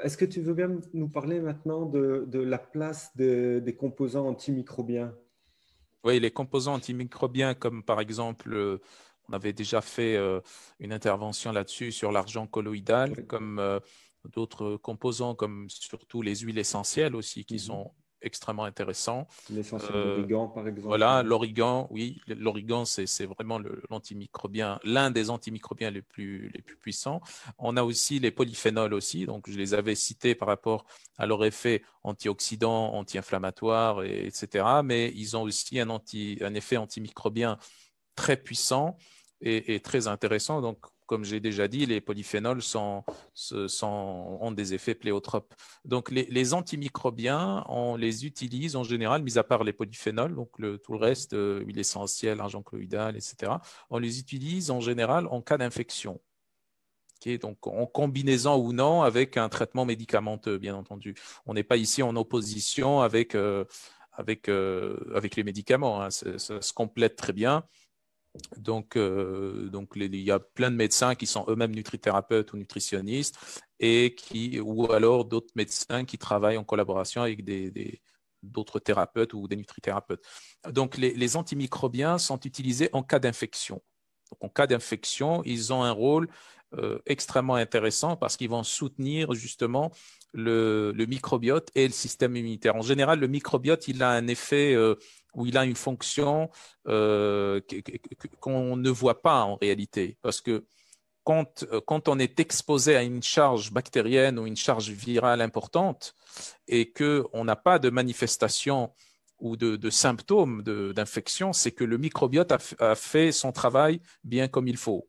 Est-ce que tu veux bien nous parler maintenant de la place des composants antimicrobiens? Oui, les composants antimicrobiens, comme par exemple, on avait déjà fait une intervention là-dessus sur l'argent colloïdal, Oui. comme d'autres composants, comme surtout les huiles essentielles aussi, qui Mhm. sont extrêmement intéressants. L'essentiel Euh, d'origan, par exemple. voilà, l'origan, oui, l'origan, c'est vraiment l'antimicrobien, l'un des antimicrobiens les plus puissants. On a aussi les polyphénols aussi, donc je les avais cités par rapport à leur effet antioxydant, anti-inflammatoire, etc. Mais ils ont aussi un effet antimicrobien très puissant et très intéressant. Donc, comme j'ai déjà dit, les polyphénols ont des effets pléotropes. Donc, les antimicrobiens, on les utilise en général, mis à part les polyphénols, donc tout le reste, huile essentielle, argent colloïdal, etc. On les utilise en général en cas d'infection. Okay, donc, en combinaison ou non avec un traitement médicamenteux, bien entendu. On n'est pas ici en opposition avec les médicaments, hein. Ça se complète très bien. Donc il y a plein de médecins qui sont eux-mêmes nutrithérapeutes ou nutritionnistes ou alors d'autres médecins qui travaillent en collaboration avec d'autres thérapeutes ou des nutrithérapeutes. Donc, les antimicrobiens sont utilisés en cas d'infection. Donc, en cas d'infection, ils ont un rôle extrêmement intéressant parce qu'ils vont soutenir justement le microbiote et le système immunitaire. En général, le microbiote, il a un effet où il a une fonction qu'on ne voit pas en réalité. Parce que quand on est exposé à une charge bactérienne ou une charge virale importante et qu'on n'a pas de manifestation ou de symptômes d'infection, c'est que le microbiote a fait son travail bien comme il faut.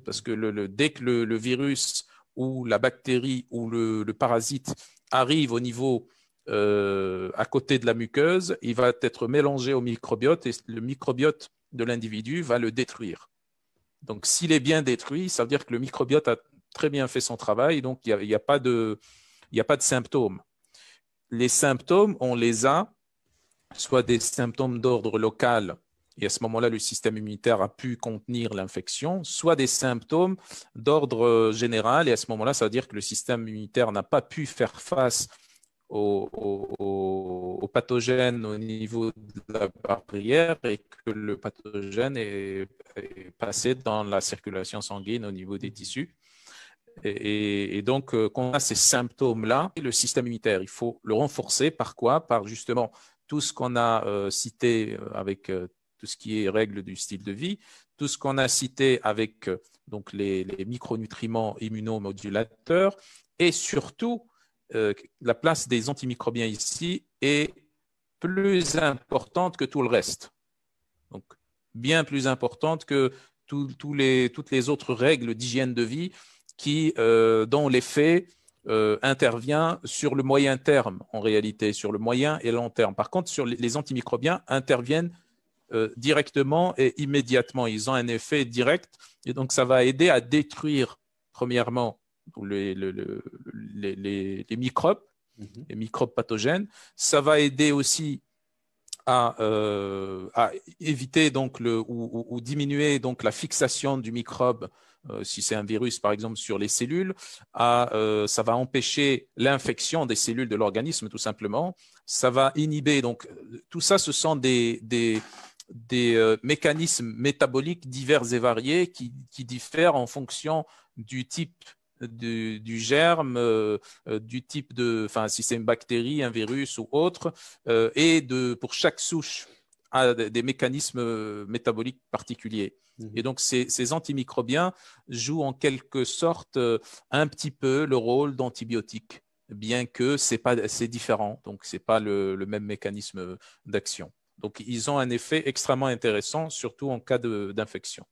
Parce Mhm. que dès que le virus ou la bactérie ou le parasite arrive au niveau à côté de la muqueuse, il va être mélangé au microbiote et le microbiote de l'individu va le détruire. Donc, s'il est bien détruit, ça veut dire que le microbiote a très bien fait son travail, donc il n'y a pas de symptômes. Les symptômes, on les a, soit des symptômes d'ordre local, et à ce moment-là, le système immunitaire a pu contenir l'infection, soit des symptômes d'ordre général, et à ce moment-là, ça veut dire que le système immunitaire n'a pas pu faire face aux pathogènes au niveau de la barrière et que le pathogène est passé dans la circulation sanguine au niveau des Mhm. tissus. Et donc, quand on a ces symptômes-là, le système immunitaire, il faut le renforcer par quoi? Par justement tout ce qu'on a cité avec tout ce qui est règles du style de vie, tout ce qu'on a cité avec donc les micronutriments immunomodulateurs et surtout la place des antimicrobiens ici est plus importante que tout le reste. Donc, bien plus importante que toutes les autres règles d'hygiène de vie dont l'effet intervient sur le moyen terme, en réalité, sur le moyen et long terme. Par contre, sur les antimicrobiens interviennent directement et immédiatement. Ils ont un effet direct et donc ça va aider à détruire, premièrement, les microbes, Mhm. les microbes pathogènes. Ça va aider aussi à éviter donc ou diminuer donc la fixation du microbe, si c'est un virus par exemple sur les cellules, ça va empêcher l'infection des cellules de l'organisme tout simplement. Ça va inhiber donc tout ça, ce sont des mécanismes métaboliques divers et variés qui diffèrent en fonction du type du germe, du type enfin, si c'est une bactérie, un virus ou autre, pour chaque souche a des mécanismes métaboliques particuliers. Et Mhm. donc, ces antimicrobiens jouent en quelque sorte un petit peu le rôle d'antibiotiques, bien que c'est différent, donc ce n'est pas le même mécanisme d'action. Donc, ils ont un effet extrêmement intéressant, surtout en cas d'infection.